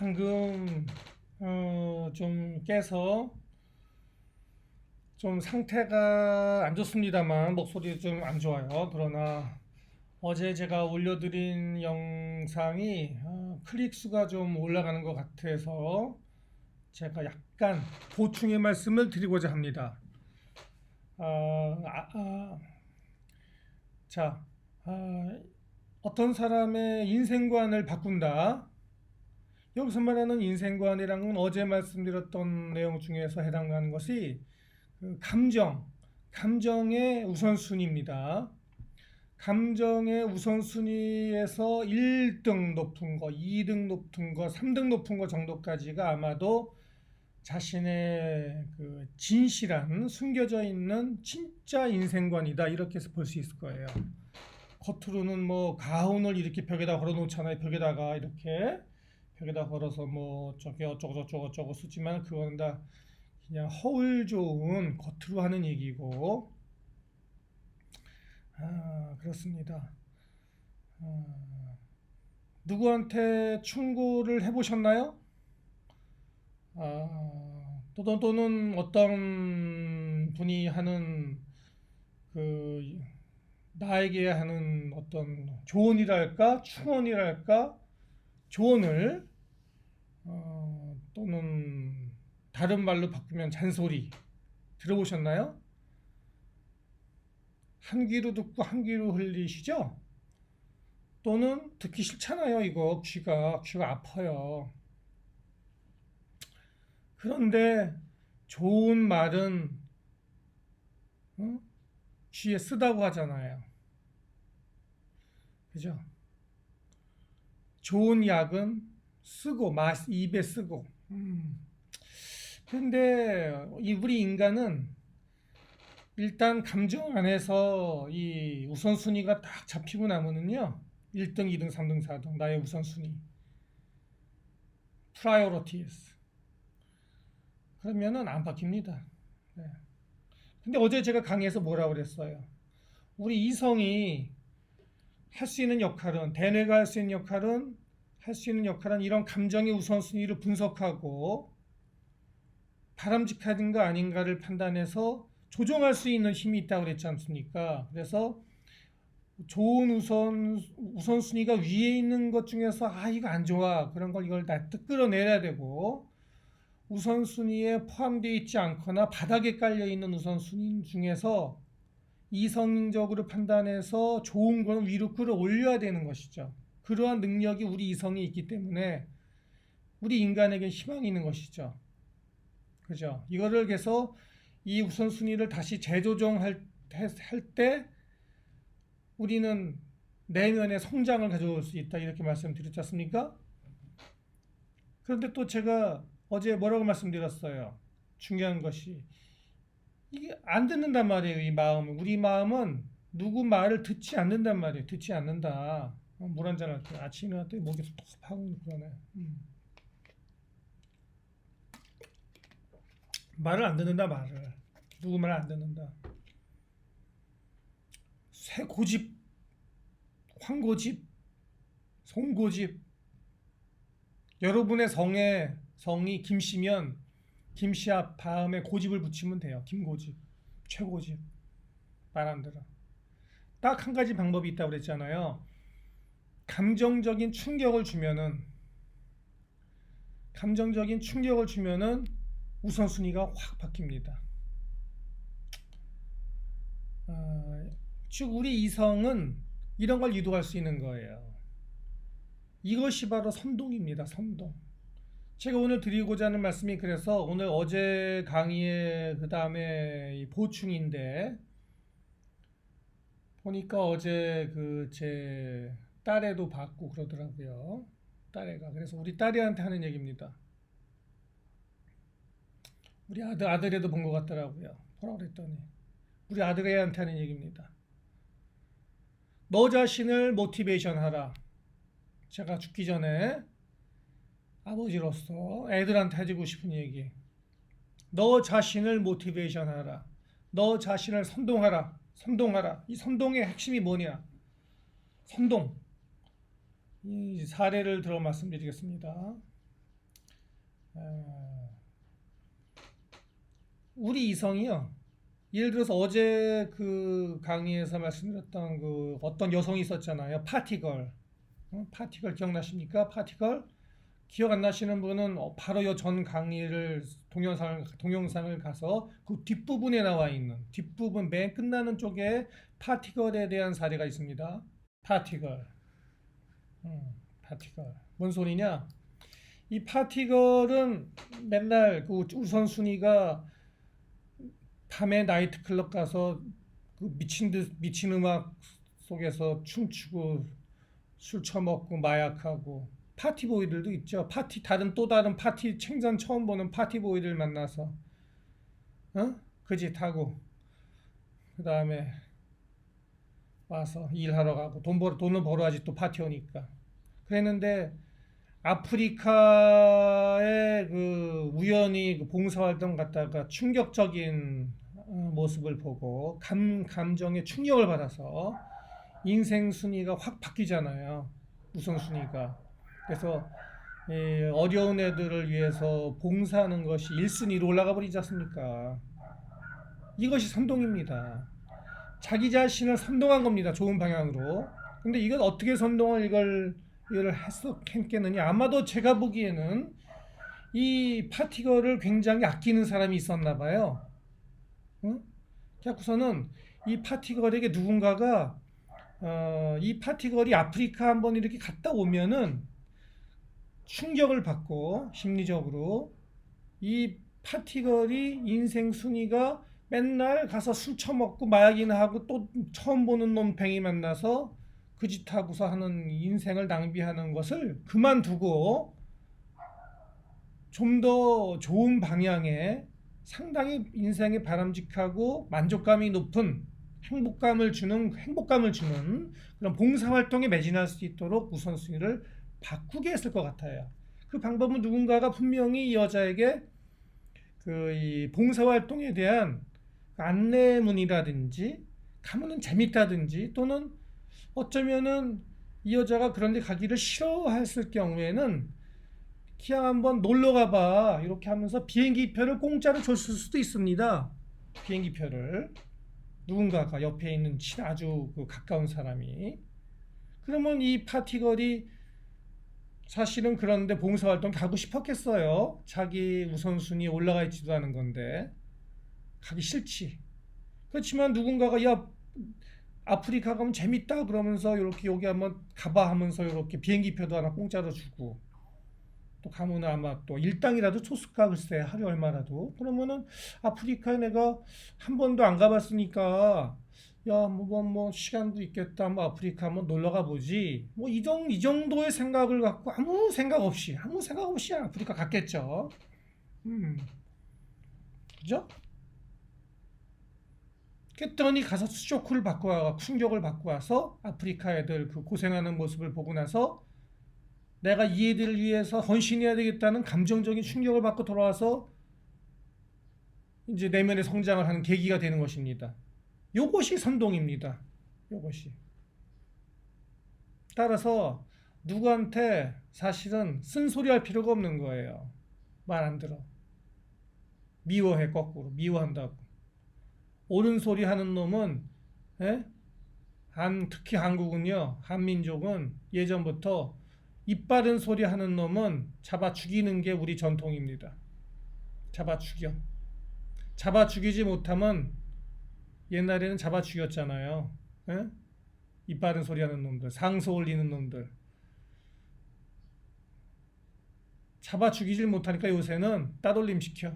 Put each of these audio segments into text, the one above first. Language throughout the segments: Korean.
방금 좀 깨서 좀 상태가 안 좋습니다만 목소리 좀 안 좋아요. 그러나 어제 제가 올려드린 영상이 클릭 수가 좀 올라가는 것 같아서 제가 약간 보충의 말씀을 드리고자 합니다. 아, 아, 아, 자, 어떤 사람의 인생관을 바꾼다. 여기서 말하는 인생관이란 건 어제 말씀드렸던 내용 중에서 해당하는 것이 그 감정의 우선순위입니다. 감정의 우선순위에서 1등 높은 거, 2등 높은 거, 3등 높은 거 정도까지가 아마도 자신의 그 진실한 숨겨져 있는 진짜 인생관이다 이렇게 해서 볼 수 있을 거예요. 겉으로는 뭐 가훈을 이렇게 벽에다 걸어 놓잖아요. 벽에다가 이렇게 벽에다 걸어서 뭐 저기 어쩌고 쓰지만 그거는 다 그냥 허울 좋은 겉으로 하는 얘기고 그렇습니다. 누구한테 충고를 해보셨나요? 또는 어떤 분이 하는 그 나에게 하는 어떤 조언이랄까 충언이랄까 조언을 또는 다른 말로 바꾸면 잔소리 들어보셨나요? 한 귀로 듣고 한 귀로 흘리시죠? 또는 듣기 싫잖아요. 이거 귀가 아파요. 그런데 좋은 말은 귀에 쓰다고 하잖아요. 그죠? 좋은 약은 쓰고 입에 쓰고. 그런데 우리 인간은 일단 감정 안에서 이 우선순위가 딱 잡히고 나면은요 1등, 2등, 3등, 4등 나의 우선순위 priorities 그러면은 안 바뀝니다. 네. 근데 어제 제가 강의에서 뭐라고 그랬어요? 우리 이성이 할 수 있는 역할은 대뇌가 할 수 있는 역할은 이런 감정의 우선순위를 분석하고 바람직한가 아닌가를 판단해서 조정할 수 있는 힘이 있다고 그랬지 않습니까? 그래서 좋은 우선순위가 위에 있는 것 중에서 이거 안 좋아 그런 걸 이걸 다 끌어내야 되고 우선순위에 포함되어 있지 않거나 바닥에 깔려 있는 우선순위 중에서 이성적으로 판단해서 좋은 건 위로 끌어올려야 되는 것이죠. 그러한 능력이 우리 이성이 있기 때문에 우리 인간에게 희망이 있는 것이죠. 그죠? 이거를 해서 이 우선순위를 다시 재조정할 때 우리는 내면의 성장을 가져올 수 있다 이렇게 말씀드렸지 않습니까? 그런데 또 제가 어제 뭐라고 말씀드렸어요? 중요한 것이 이게 안 듣는단 말이에요. 이 마음은 우리 마음은 누구 말을 듣지 않는단 말이에요. 듣지 않는다. 물 한잔 할게요. 아침에 왔더니 목이 톡 하고 그러네. 말을 안 듣는다 말을 누구 말 안 듣는다. 쇠고집, 황고집, 송고집. 여러분의 성이 김씨면 김씨 앞 다음에 고집을 붙이면 돼요. 김고집, 최고집. 말 안 들어. 딱 한 가지 방법이 있다고 그랬잖아요. 감정적인 충격을 주면은 우선순위가 확 바뀝니다. 즉 우리 이성은 이런 걸 유도할 수 있는 거예요. 이것이 바로 선동입니다. 선동. 제가 오늘 드리고자 하는 말씀이 그래서 오늘 어제 강의의 그 다음에 보충인데 보니까 어제 그 제 딸애도 받고 그러더라고요. 딸애가. 그래서 우리 딸애한테 하는 얘기입니다. 우리 아들애도 본 것 같더라고요. 뭐라 그랬더니 우리 아들애한테 하는 얘기입니다. 너 자신을 모티베이션 하라. 제가 죽기 전에 아버지로서 애들한테 해주고 싶은 얘기. 너 자신을 모티베이션 하라. 너 자신을 선동하라. 이 선동의 핵심이 뭐냐? 선동. 이 사례를 들어 말씀드리겠습니다. 어, 우리 이성이요. 예를 들어서 어제 그 강의에서 말씀드렸던 그 어떤 여성이 있었잖아요. 파티걸. 파티걸 기억나십니까? 파티걸. 기억 안 나시는 분은 바로 요 전 강의를 동영상을 가서 그 뒷부분에 나와 있는 뒷부분 맨 끝나는 쪽에 파티걸에 대한 사례가 있습니다. 파티걸. 파티걸. 뭔 소리냐? 이 파티걸은 맨날 그 우선순위가 밤에 나이트클럽 가서 그 미친 듯 미친 음악 속에서 춤추고 술 처먹고 마약하고 파티보이들도 있죠. 또 다른 파티 생전 처음 보는 파티보이들 만나서 그 짓 하고 그다음에 와서 일하러 가고 돈을 벌어야지 또 파티 오니까 그랬는데 아프리카에 그 우연히 그 봉사활동 갔다가 충격적인 모습을 보고 감정에 충격을 받아서 인생 순위가 확 바뀌잖아요. 우선순위가. 그래서 어려운 애들을 위해서 봉사하는 것이 1순위로 올라가 버리지 않습니까? 이것이 선동입니다. 자기 자신을 선동한 겁니다. 좋은 방향으로. 근데 이건 어떻게 선동을 이걸 했겠느냐? 아마도 제가 보기에는 이 파티걸을 굉장히 아끼는 사람이 있었나 봐요. 응? 그래서는 이 파티걸에게 누군가가 이 파티걸이 아프리카 한번 이렇게 갔다 오면은 충격을 받고 심리적으로 이 파티걸이 인생 순위가 맨날 가서 술 처먹고 마약이나 하고 또 처음 보는 놈팽이 만나서 그 짓 하고서 하는 인생을 낭비하는 것을 그만두고 좀 더 좋은 방향에 상당히 인생에 바람직하고 만족감이 높은 행복감을 주는 그런 봉사활동에 매진할 수 있도록 우선순위를 바꾸게 했을 것 같아요. 그 방법은 누군가가 분명히 이 여자에게 이 봉사활동에 대한 안내문이라든지 가면은 재밌다든지 또는 어쩌면은 이 여자가 그런 데 가기를 싫어했을 경우에는 그냥 한번 놀러 가봐 이렇게 하면서 비행기표를 공짜로 줬을 수도 있습니다. 비행기표를 누군가가 옆에 있는 아주 가까운 사람이 그러면 이 파티걸이 사실은 그런데 봉사활동 가고 싶었겠어요. 자기 우선순위에 올라가 있지도 않은 건데 가기 싫지. 그렇지만 누군가가 야 아프리카 가면 재밌다 그러면서 이렇게 여기 한번 가봐 하면서 이렇게 비행기표도 하나 공짜로 주고 또 가면 아마 또 일당이라도 줬을까 글쎄 하루 얼마라도 그러면은 아프리카에 내가 한 번도 안 가봤으니까 야 뭐 시간도 있겠다 뭐 아프리카 한번 놀러 가보지 뭐 이 정도의 생각을 갖고 아무 생각 없이 아프리카 갔겠죠. 그죠? 그랬더니 가서 쇼크를 받고 와 충격을 받고 와서 아프리카 애들 그 고생하는 모습을 보고 나서 내가 이 애들을 위해서 헌신해야 되겠다는 감정적인 충격을 받고 돌아와서 이제 내면의 성장을 하는 계기가 되는 것입니다. 요것이 선동입니다. 요것이. 따라서 누구한테 사실은 쓴소리 할 필요가 없는 거예요. 말 안 들어. 미워해 거꾸로. 미워한다고. 옳은 소리 하는 놈은 예? 특히 한국은요. 한민족은 예전부터 입 바른 소리 하는 놈은 잡아 죽이는 게 우리 전통입니다. 잡아 죽여. 잡아 죽이지 못하면 옛날에는 잡아 죽였잖아요. 에? 입 바른 소리 하는 놈들, 상소 올리는 놈들. 잡아 죽이질 못하니까 요새는 따돌림 시켜.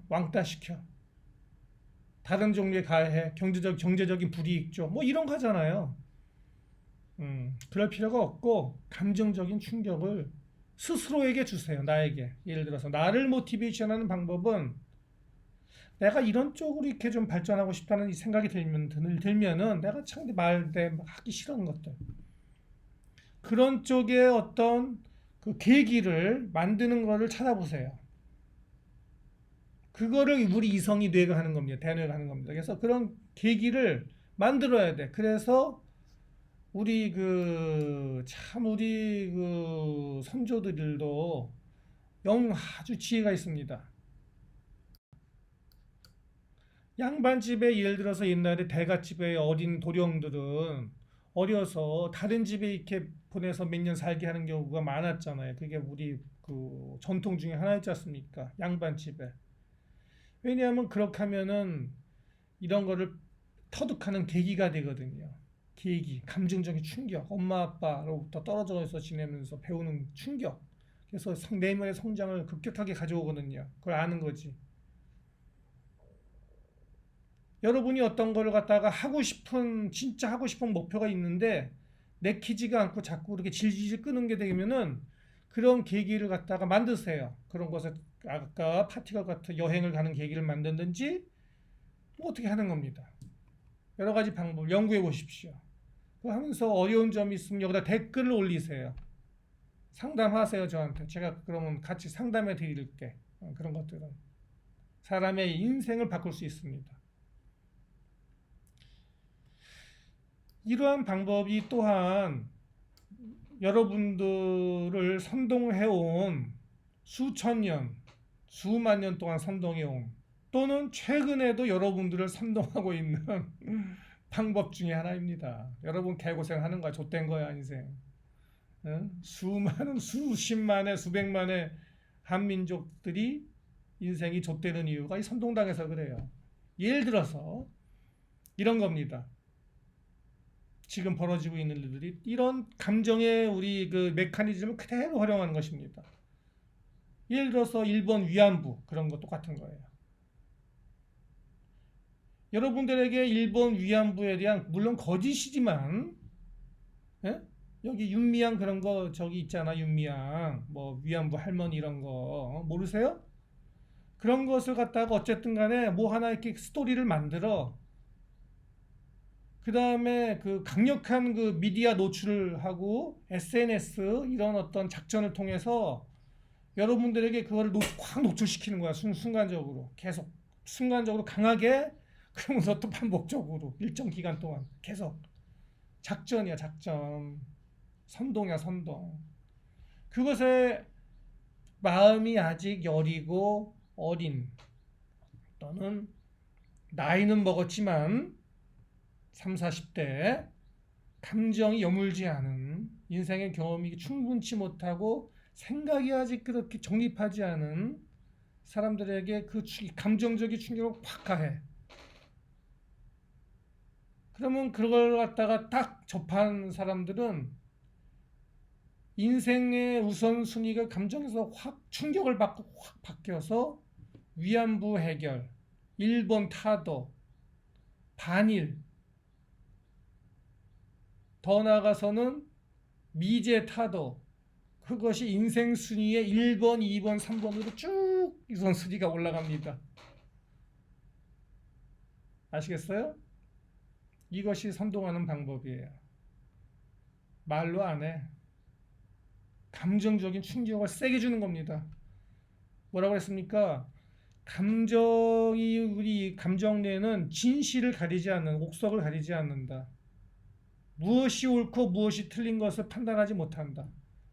왕따 시켜. 다른 종류의 가해, 경제적인 불이익 줘. 뭐 이런 거 하잖아요. 그럴 필요가 없고 감정적인 충격을 스스로에게 주세요. 나에게. 예를 들어서 나를 모티베이션하는 방법은 내가 이런 쪽으로 이렇게 좀 발전하고 싶다는 이 생각이 들면은 내가 참 하기 싫은 것들 그런 쪽에 어떤 그 계기를 만드는 거를 찾아보세요. 그거를 우리 이성이 뇌가 하는 겁니다. 대뇌가 하는 겁니다. 그래서 그런 계기를 만들어야 돼. 그래서 우리 그 선조들도 아주 지혜가 있습니다. 양반집에 예를 들어서 옛날에 대갓집의 어린 도령들은 어려서 다른 집에 이렇게 보내서 몇 년 살게 하는 경우가 많았잖아요. 그게 우리 그 전통 중에 하나였지 않습니까? 양반집에. 왜냐하면 그렇게 하면은 이런 거를 터득하는 계기가 되거든요. 계기, 감정적인 충격, 엄마 아빠로부터 떨어져서 지내면서 배우는 충격. 그래서 내면의 성장을 급격하게 가져오거든요. 그걸 아는 거지. 여러분이 어떤 걸 갖다가 진짜 하고 싶은 목표가 있는데 내키지가 않고 자꾸 그렇게 질질 끄는 게 되면은 그런 계기를 갖다가 만드세요. 그런 것을 아까 파티가 같은 여행을 가는 계기를 만든든지 뭐 어떻게 하는 겁니다. 여러 가지 방법 연구해 보십시오. 그거 하면서 어려운 점이 있으면 여기다 댓글을 올리세요. 상담하세요, 저한테. 제가 그러면 같이 상담해 드릴게. 그런 것들은 사람의 인생을 바꿀 수 있습니다. 이러한 방법이 또한 여러분들을 선동해온 수천 년, 수만 년 동안 선동해온 또는 최근에도 여러분들을 선동하고 있는 방법 중에 하나입니다. 여러분 개고생하는 거야. 좆된 거야, 인생. 응? 수많은, 수십만의, 수백만의 한민족들이 인생이 좆되는 이유가 이 선동당해서 그래요. 예를 들어서 이런 겁니다. 지금 벌어지고 있는 일들이 이런 감정의 우리 그 메커니즘을 그대로 활용하는 것입니다. 예를 들어서 일본 위안부 그런 거 똑같은 거예요. 여러분들에게 일본 위안부에 대한 물론 거짓이지만 예? 여기 윤미향 그런 거 저기 있잖아. 윤미향 뭐 위안부 할머니 이런 거 모르세요? 그런 것을 갖다가 어쨌든 간에 뭐 하나 이렇게 스토리를 만들어 그 다음에 그 강력한 그 미디어 노출을 하고 SNS 이런 어떤 작전을 통해서 여러분들에게 그거를 확 노출시키는 거야. 순간적으로 계속 순간적으로 강하게 그러면서 또 반복적으로 일정 기간 동안 계속 작전이야 작전 선동이야 선동. 그것에 마음이 아직 여리고 어린 또는 나이는 먹었지만 30, 40대 감정이 여물지 않은 인생의 경험이 충분치 못하고 생각이 아직 그렇게 정립하지 않은 사람들에게 그 감정적인 충격을 확 가해. 그러면 그걸 갖다가 딱 접한 사람들은 인생의 우선순위가 감정에서 확 충격을 받고 확 바뀌어서 위안부 해결, 일본 타도, 반일, 더 나아가서는 미제 타도 그것이 인생 순위의 1번, 2번, 3번으로 쭉 우선순위가 올라갑니다. 아시겠어요? 이것이 선동하는 방법이에요. 말로 안 해. 감정적인 충격을 세게 주는 겁니다. 뭐라고 했습니까? 우리 감정 내는 진실을 가리지 않는, 옥석을 가리지 않는다. 무엇이 옳고 무엇이 틀린 것을 판단하지 못한다.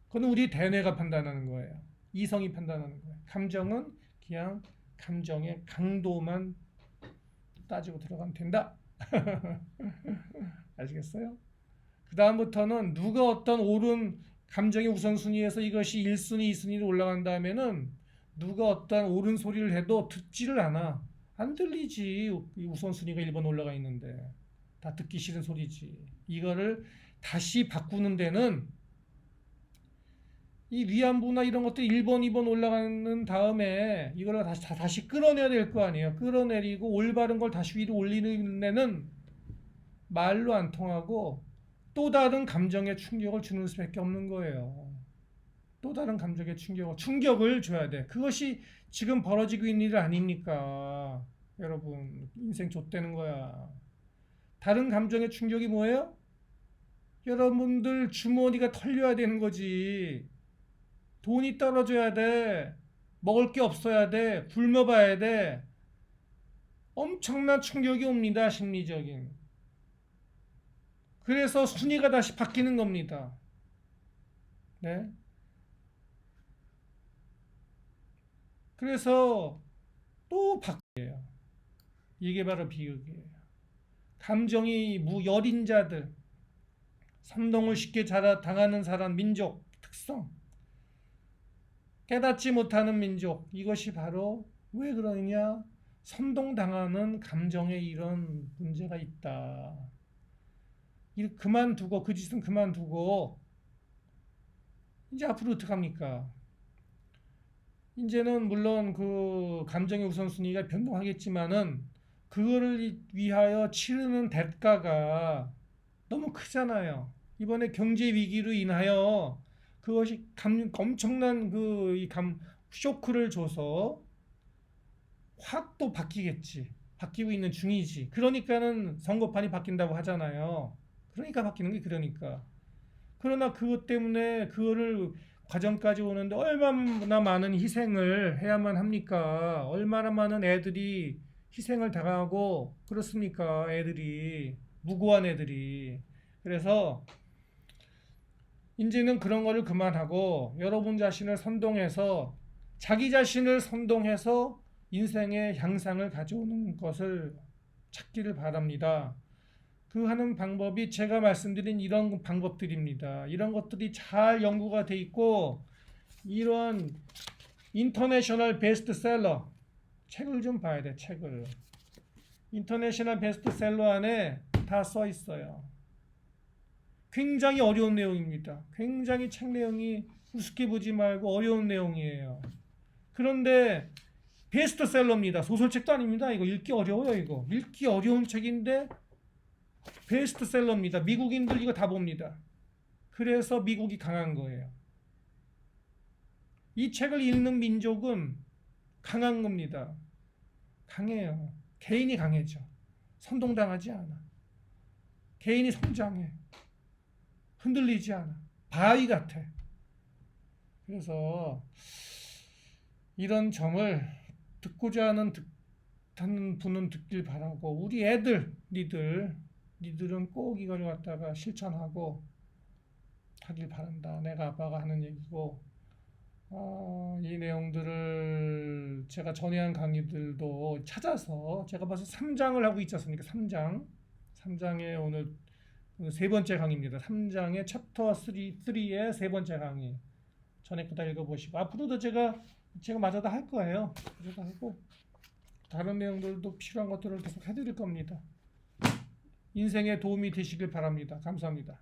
그건 우리 대뇌가 판단하는 거예요. 이성이 판단하는 거예요. 감정은 그냥 감정의 강도만 따지고 들어가면 된다. 아시겠어요? 그 다음부터는 누가 어떤 옳은 감정의 우선순위에서 이것이 1순위, 2순위로 올라간다면은 누가 어떤 옳은 소리를 해도 듣지를 않아. 안 들리지. 우선순위가 1번 올라가 있는데. 다 듣기 싫은 소리지. 이거를 다시 바꾸는 데는 이 위안부나 이런 것들 1번, 2번 올라가는 다음에 이걸 다시 끌어내야 될 거 아니에요. 끌어내리고 올바른 걸 다시 위로 올리는 데는 말로 안 통하고 또 다른 감정의 충격을 주는 수밖에 없는 거예요. 또 다른 감정의 충격을 줘야 돼. 그것이 지금 벌어지고 있는 일 아닙니까? 여러분, 인생 좆되는 거야. 다른 감정의 충격이 뭐예요? 여러분들 주머니가 털려야 되는 거지. 돈이 떨어져야 돼. 먹을 게 없어야 돼. 굶어봐야 돼. 엄청난 충격이 옵니다. 심리적인. 그래서 순위가 다시 바뀌는 겁니다. 네. 그래서 또 바뀌어요. 이게 바로 비극이에요. 감정이 여린 자들, 선동을 쉽게 당하는 사람, 민족 특성, 깨닫지 못하는 민족, 이것이 바로 왜 그러느냐? 선동당하는 감정에 이런 문제가 있다. 그만두고, 그 짓은 그만두고 이제 앞으로 어떡합니까? 이제는 물론 그 감정의 우선순위가 변동하겠지만은 그거를 위하여 치르는 대가가 너무 크잖아요. 이번에 경제 위기로 인하여 그것이 엄청난 쇼크를 줘서 확 또 바뀌겠지. 바뀌고 있는 중이지. 그러니까는 선거판이 바뀐다고 하잖아요. 그러니까 바뀌는 게 그러니까. 그러나 그것 때문에 그거를 과정까지 오는데 얼마나 많은 희생을 해야만 합니까? 얼마나 많은 애들이 희생을 당하고 그렇습니까? 애들이 무고한 애들이. 그래서 이제는 그런 거를 그만하고 여러분 자신을 선동해서 자기 자신을 선동해서 인생의 향상을 가져오는 것을 찾기를 바랍니다. 그 하는 방법이 제가 말씀드린 이런 방법들입니다. 이런 것들이 잘 연구가 돼 있고 이런 인터내셔널 베스트셀러 책을 좀 봐야 돼. 책을 인터내셔널 베스트셀러 안에 다 써 있어요. 굉장히 어려운 내용입니다. 굉장히 책 내용이 우습게 보지 말고 어려운 내용이에요. 그런데 베스트셀러입니다. 소설책도 아닙니다. 이거 읽기 어려워요. 이거 읽기 어려운 책인데 베스트셀러입니다. 미국인들 이거 다 봅니다. 그래서 미국이 강한 거예요. 이 책을 읽는 민족은 강한 겁니다. 강해요. 개인이 강해져. 선동당하지 않아. 개인이 성장해. 흔들리지 않아. 바위 같아. 그래서 이런 점을 듣고자 하는 분은 듣길 바라고 우리 애들, 니들은 꼭 이걸 갖다가 실천하고 하길 바란다. 내가 아빠가 하는 얘기고 이 내용들을 제가 전해한 강의들도 찾아서 제가 벌써 3장을 하고 있지 않습니까? 3장의 오늘 세 번째 강의입니다. 3장의 챕터 3의 세 번째 강의 전에 다 읽어보시고 앞으로도 제가 마저 다 할 거예요. 마저 다 하고 다른 내용들도 필요한 것들을 계속 해드릴 겁니다. 인생에 도움이 되시길 바랍니다. 감사합니다.